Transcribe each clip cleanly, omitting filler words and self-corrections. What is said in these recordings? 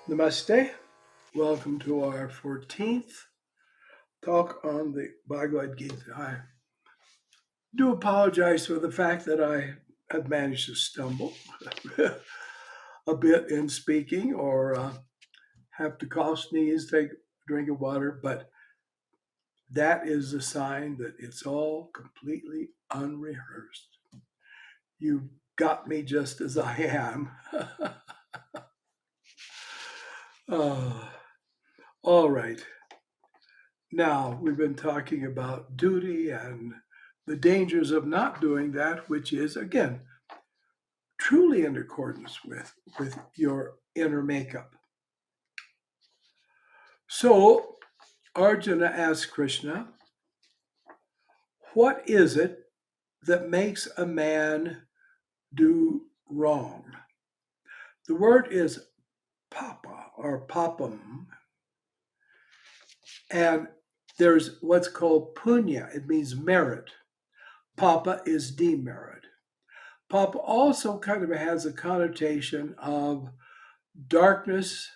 Namaste. Welcome to our 14th talk on the Bhagavad Gita. I do apologize for the fact that I have managed to stumble a bit in speaking or have to cough, sneeze, take a drink of water, but that is a sign that it's all completely unrehearsed. You got me just as I am. uh, all right. Now, we've been talking about duty and the dangers of not doing that, which is, again, truly in accordance with your inner makeup. So, Arjuna asked Krishna, what is it that makes a man do wrong? The word is papa or papam, and there's what's called punya. It means merit. Papa is demerit. Papa also kind of has a connotation of darkness,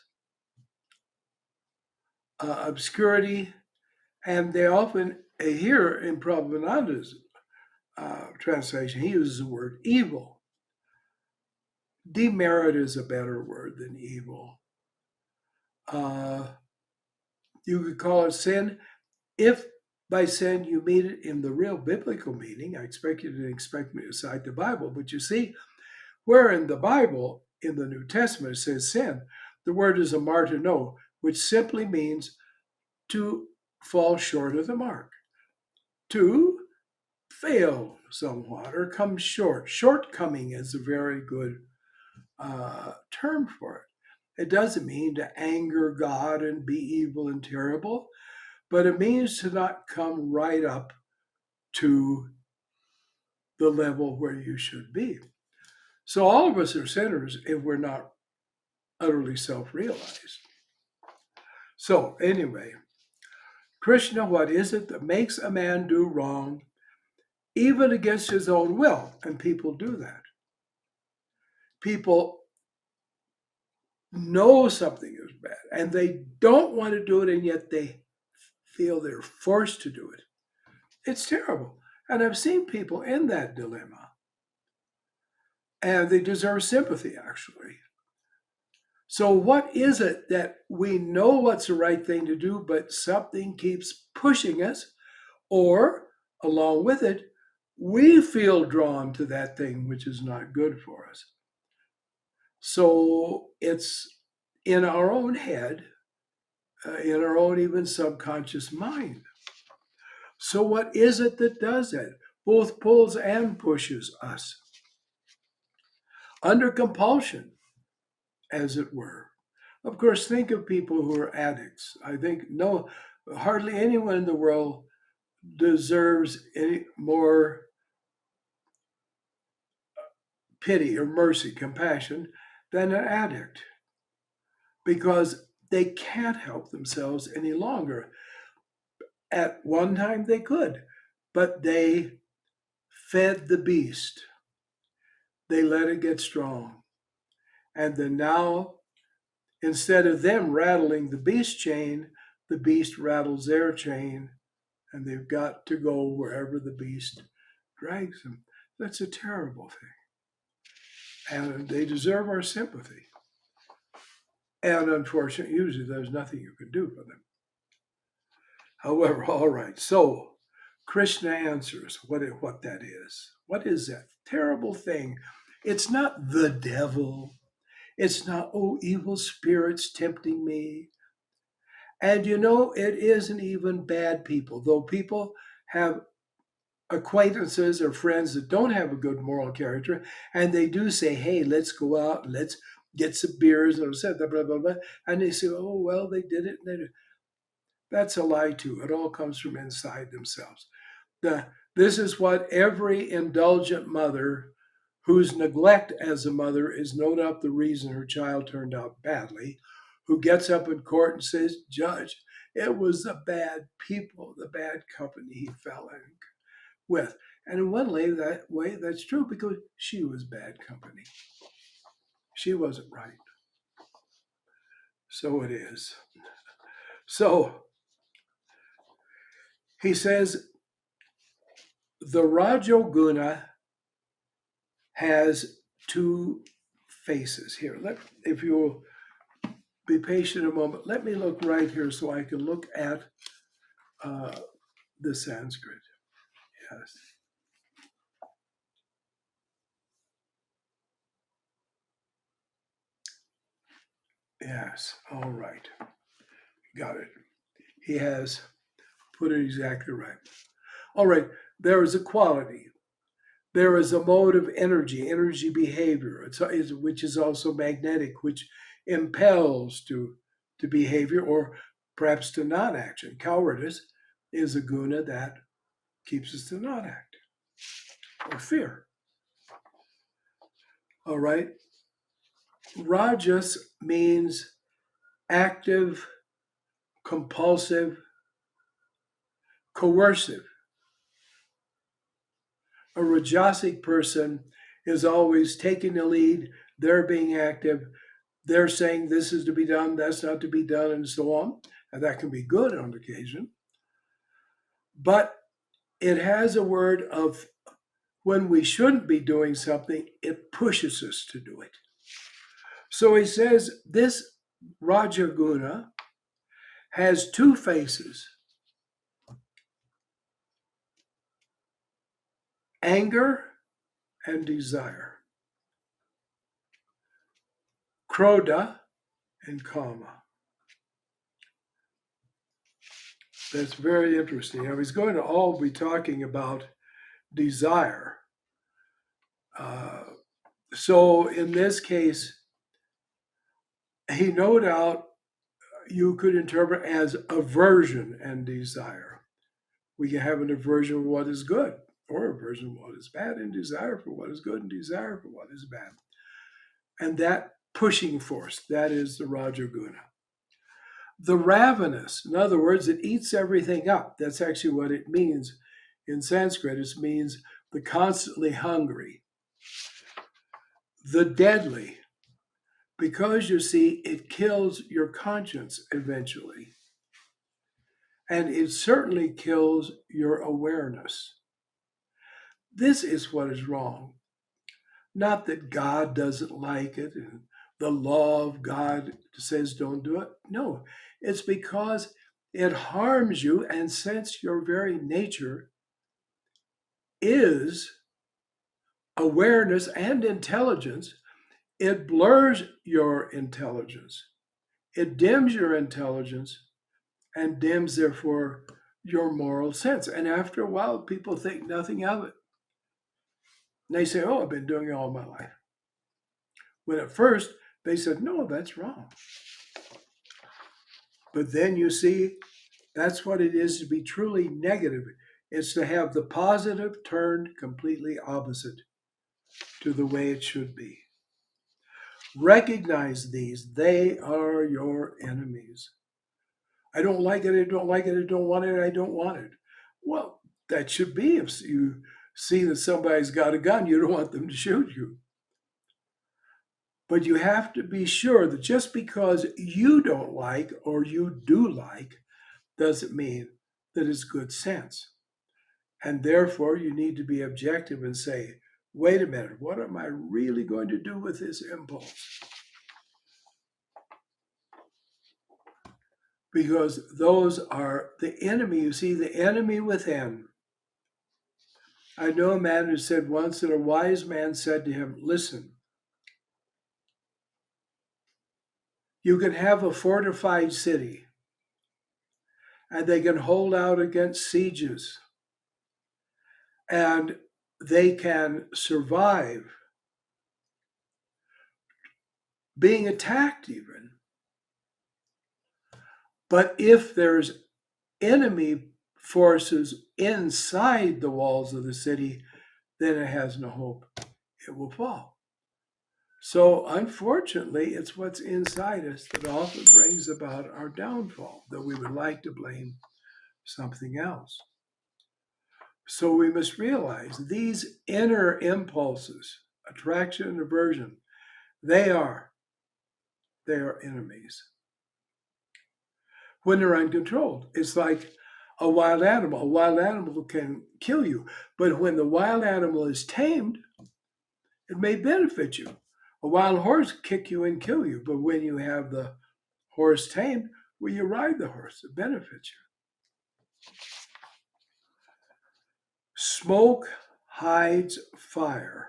obscurity, and they often, here in Prabhupada's translation, he uses the word evil. Demerit is a better word than evil. You could call it sin. If by sin you mean it in the real biblical meaning, I expect you to expect me to cite the Bible, but you see, where in the Bible, in the New Testament, it says sin, the word is amartano, which simply means to fall short of the mark, to fail somewhat or come short. Shortcoming is a very good term for it. It doesn't mean to anger God and be evil and terrible, but it means to not come right up to the level where you should be. So all of us are sinners if we're not utterly self-realized. So anyway, Krishna, what is it that makes a man do wrong, even against his own will? And people do that. People know something is bad and they don't want to do it, and yet they feel they're forced to do it. It's terrible. And I've seen people in that dilemma, and they deserve sympathy, actually. So, what is it that we know what's the right thing to do, but something keeps pushing us, or along with it, we feel drawn to that thing which is not good for us? So, it's in our own head, in our own even subconscious mind. So, what is it that does that? Both pulls and pushes us under compulsion, as it were. Of course, think of people who are addicts. I think hardly anyone in the world deserves any more pity or mercy, compassion than an addict, because they can't help themselves any longer. At one time they could, but they fed the beast. They let it get strong. And then now, instead of them rattling the beast chain, the beast rattles their chain, and they've got to go wherever the beast drags them. That's a terrible thing. And they deserve our sympathy. And unfortunately, usually there's nothing you can do for them. However, all right. So Krishna answers what that is. What is that terrible thing? It's not the devil. It's not, oh, evil spirits tempting me. And it isn't even bad people, though people have acquaintances or friends that don't have a good moral character, and they do say, hey, let's go out and let's get some beers, and blah, blah, blah, blah. And they say, oh, well, they did it. That's a lie, too. It all comes from inside themselves. This is what every indulgent mother whose neglect as a mother is no doubt the reason her child turned out badly, who gets up in court and says, Judge, it was the bad people, the bad company he fell in with. And in one way, that's true, because she was bad company. She wasn't right. So it is. So he says the rajo-guna has two faces. Here, if you'll be patient a moment, let me look right here so I can look at the Sanskrit. Yes. Yes. All right. Got it. He has put it exactly right. All right. There is a quality. There is a mode of energy behavior, which is also magnetic, which impels to behavior or perhaps to non-action. Cowardice is a guna that keeps us to not act, or fear. All right. Rajas means active, compulsive, coercive. A rajasic person is always taking the lead, they're being active, they're saying this is to be done, that's not to be done, and so on. And that can be good on occasion. But it has a word of when we shouldn't be doing something, it pushes us to do it. So he says this Rajaguna has two faces: anger and desire, Krodha and Kama. That's very interesting. Now, he's going to all be talking about desire. So in this case, he no doubt you could interpret as aversion and desire. We can have an aversion for what is good, or aversion for what is bad, and desire for what is good, and desire for what is bad. And that pushing force, that is the Rajaguna. The ravenous, in other words, it eats everything up. That's actually what it means in Sanskrit. It means the constantly hungry. The deadly, because you see, it kills your conscience eventually. And it certainly kills your awareness. This is what is wrong. Not that God doesn't like it and the law of God says don't do it. No, it's because it harms you, and since your very nature is awareness and intelligence, it blurs your intelligence. It dims your intelligence and dims, therefore, your moral sense. And after a while, people think nothing of it. And they say, oh, I've been doing it all my life. When at first they said, no, that's wrong. But then you see, that's what it is to be truly negative. It's to have the positive turned completely opposite to the way it should be. Recognize these. They are your enemies. I don't like it. I don't like it. I don't want it. I don't want it. Well, that should be if you see that somebody's got a gun, you don't want them to shoot you. But you have to be sure that just because you don't like or you do like doesn't mean that it's good sense. And therefore, you need to be objective and say, wait a minute, what am I really going to do with this impulse? Because those are the enemy. You see, the enemy within. I know a man who said once that a wise man said to him, listen, you can have a fortified city and they can hold out against sieges and they can survive being attacked even. But if there's enemy forces inside the walls of the city, then it has no hope. It will fall. So unfortunately, it's what's inside us that often brings about our downfall, that we would like to blame something else. So we must realize these inner impulses, attraction and aversion, they are enemies. when they're uncontrolled. It's like a wild animal. A wild animal can kill you, but when the wild animal is tamed, it may benefit you. A wild horse can kick you and kill you, but when you have the horse tamed, well, you ride the horse, it benefits you. Smoke hides fire.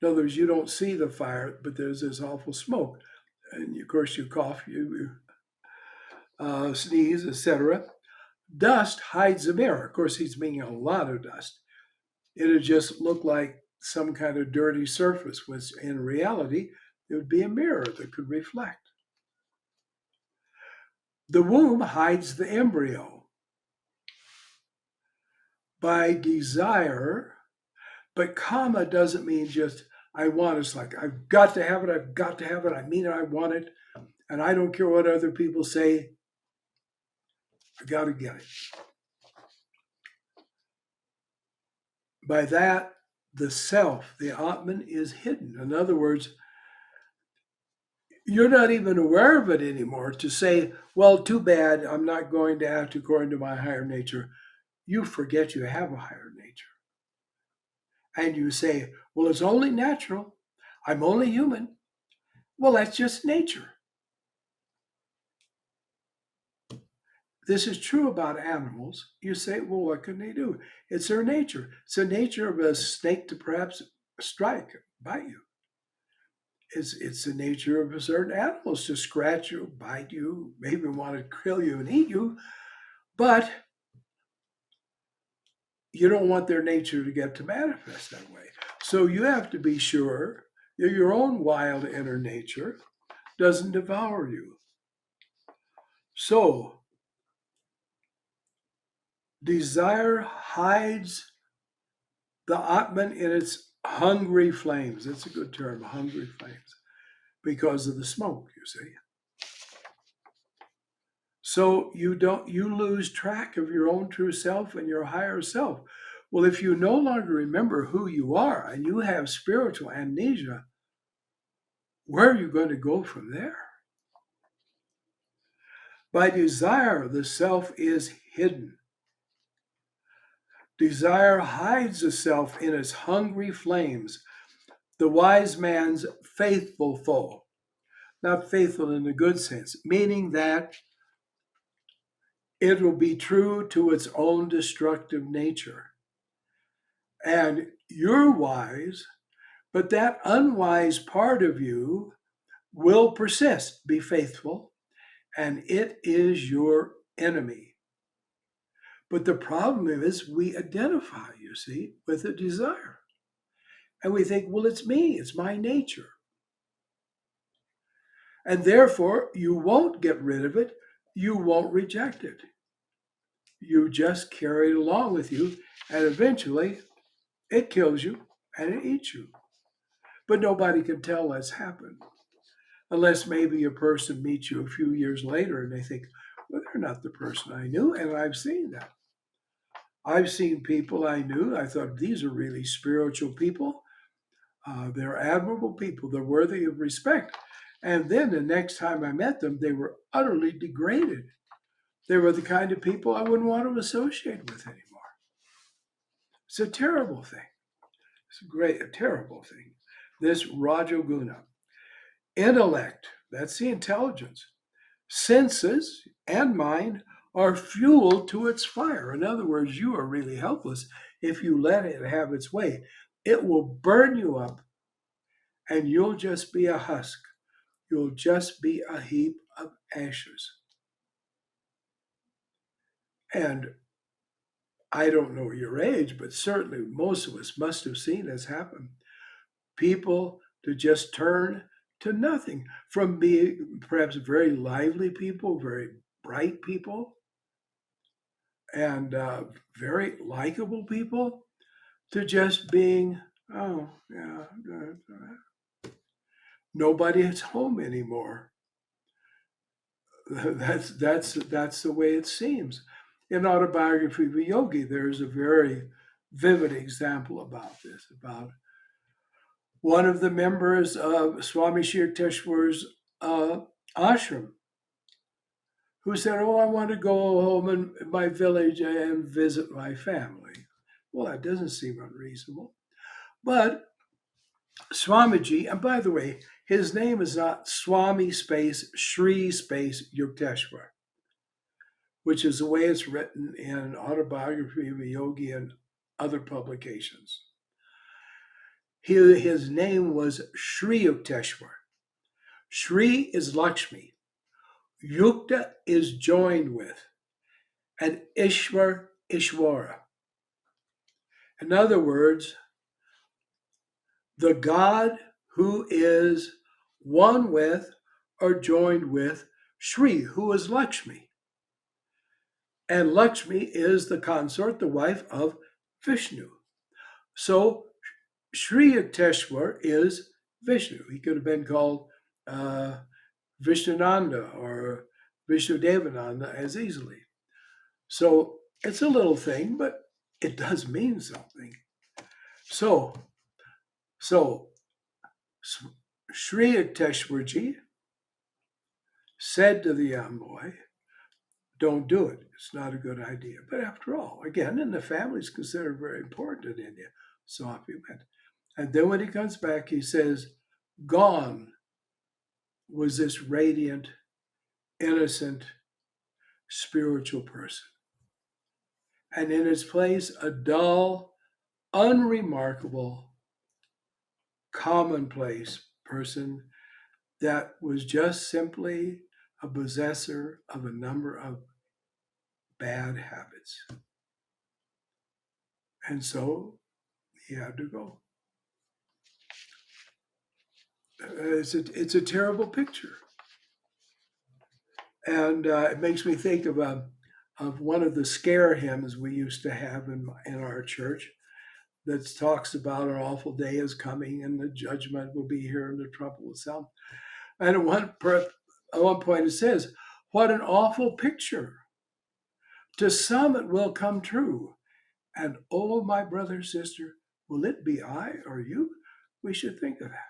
In other words, you don't see the fire, but there's this awful smoke. And of course, you cough, you sneeze, etc. Dust hides the mirror. Of course, he's meaning a lot of dust. It'd just look like some kind of dirty surface, which in reality, it would be a mirror that could reflect. The womb hides the embryo by desire, but kama doesn't mean just I want. It's like I've got to have it, I've got to have it, I mean it, I want it, and I don't care what other people say, I got to get it. By that, the self, the Atman, is hidden. In other words, you're not even aware of it anymore to say, well, too bad, I'm not going to act according to my higher nature. You forget you have a higher nature. And you say, well, it's only natural. I'm only human. Well, that's just nature. This is true about animals. You say, well, what can they do? It's their nature. It's the nature of a snake to perhaps strike, bite you. It's the nature of certain animals to scratch you, bite you, maybe want to kill you and eat you, but you don't want their nature to get to manifest that way. So you have to be sure that your own wild inner nature doesn't devour you. So, desire hides the Atman in its hungry flames. That's a good term, hungry flames, because of the smoke, you see. So you lose track of your own true self and your higher self. Well, if you no longer remember who you are and you have spiritual amnesia, where are you going to go from there? By desire, the self is hidden. Desire hides the self in its hungry flames, the wise man's faithful foe. Not faithful in the good sense, meaning that it will be true to its own destructive nature. And you're wise, but that unwise part of you will persist, be faithful, and it is your enemy. But the problem is we identify, you see, with a desire. And we think, well, it's me, it's my nature. And therefore, you won't get rid of it, you won't reject it. You just carry it along with you, and eventually it kills you and it eats you. But nobody can tell that's happened. Unless maybe a person meets you a few years later and they think, well, they're not the person I knew. And I've seen that. I've seen people I knew. I thought these are really spiritual people. They're admirable people. They're worthy of respect. And then the next time I met them, they were utterly degraded. They were the kind of people I wouldn't want to associate with anymore. It's a terrible thing. It's a terrible thing. This rajo-guna. Intellect, that's the intelligence. Senses and mind are fuel to its fire. In other words, you are really helpless if you let it have its way. It will burn you up and you'll just be a husk. You'll just be a heap of ashes. And I don't know your age, but certainly most of us must have seen this happen. People to just turn to nothing, from being perhaps very lively people, very bright people, and very likable people, to just being, oh, yeah, nobody is home anymore. That's the way it seems. In Autobiography of a Yogi, there's a very vivid example about this, about one of the members of Swami Shirteshwar's ashram who said, "Oh, I want to go home in my village and visit my family." Well, that doesn't seem unreasonable. But Swamiji, and by the way, his name is not Swami space Shri space Yukteswar, which is the way it's written in Autobiography of a Yogi and other publications. His name was Sri Yukteswar. Shri is Lakshmi. Yukta is joined with, and Ishwar, Ishwara. In other words, the God who is one with or joined with Shri, who is Lakshmi. And Lakshmi is the consort, the wife of Vishnu. So Sri Yukteswar is Vishnu. He could have been called uh, Vishnunanda or Vishnudevananda as easily. So it's a little thing, but it does mean something. So, so Sri Yukteswarji said to the young boy, "Don't do it. It's not a good idea." But after all, again, and the family is considered very important in India. So off he went. And then when he comes back, he says, "Gone was this radiant, innocent, spiritual person. And in its place, a dull, unremarkable, commonplace person that was just simply a possessor of a number of bad habits." And so he had to go. It's a terrible picture. And it makes me think of one of the scare hymns we used to have in our church that talks about an awful day is coming and the judgment will be here and the trumpet will sound. And at one point it says, "What an awful picture. To some it will come true. And oh, my brother, sister, will it be I or you?" We should think of that.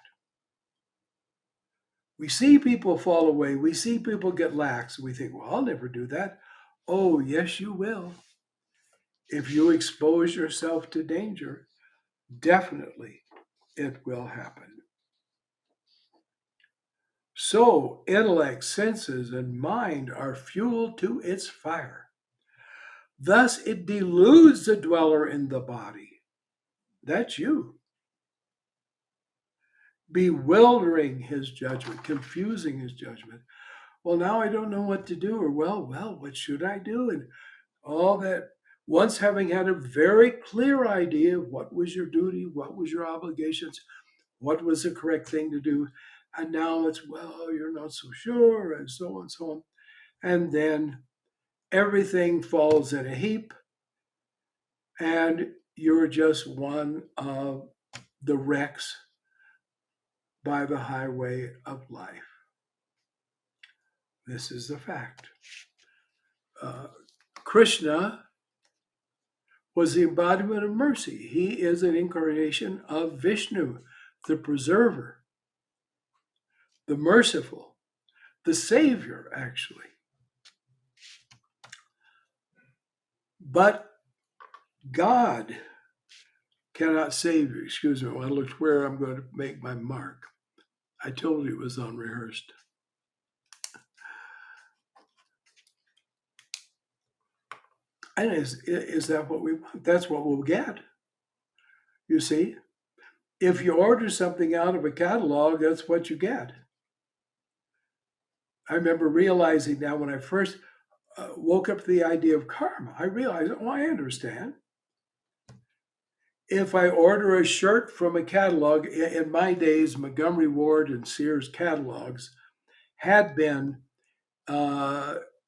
We see people fall away. We see people get lax. We think, "Well, I'll never do that." Oh, yes, you will. If you expose yourself to danger, definitely it will happen. So, intellect, senses, and mind are fuel to its fire. Thus, it deludes the dweller in the body. That's you. Bewildering his judgment, confusing his judgment. Well, now I don't know what to do, or well, what should I do? And all that. Once having had a very clear idea of what was your duty, what was your obligations, what was the correct thing to do, and now it's, well, you're not so sure, and so on and so on. And then everything falls in a heap, and you're just one of the wrecks by the highway of life. This is the fact. Krishna was the embodiment of mercy. He is an incarnation of Vishnu, the preserver, the merciful, the savior, actually. But God cannot save you. Excuse me, I looked where I'm going to make my mark. I told you it was unrehearsed. And is that what we want? That's what we'll get. You see, if you order something out of a catalog, that's what you get. I remember realizing now when I first woke up to the idea of karma, I realized, oh, I understand. If I order a shirt from a catalog, in my days, Montgomery Ward and Sears catalogs had been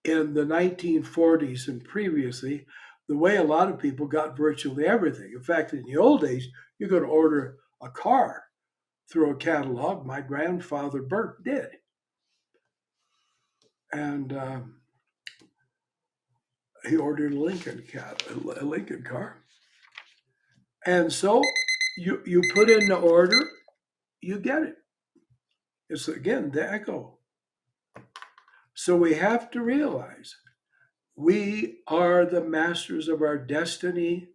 in the 1940s and previously the way a lot of people got virtually everything. In fact, in the old days, you could order a car through a catalog. My grandfather Burke did. And he ordered a Lincoln car. And so you put in the order, you get it. It's again the echo. So we have to realize we are the masters of our destiny,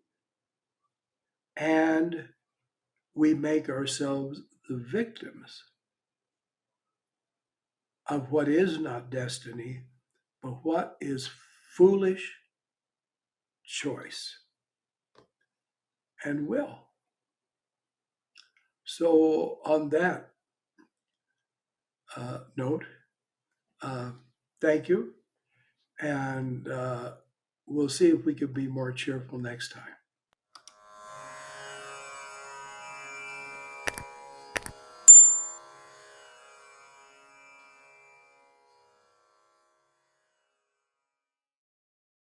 and we make ourselves the victims of what is not destiny, but what is foolish choice and will. So, on that note, uh, thank you, and we'll see if we can be more cheerful next time.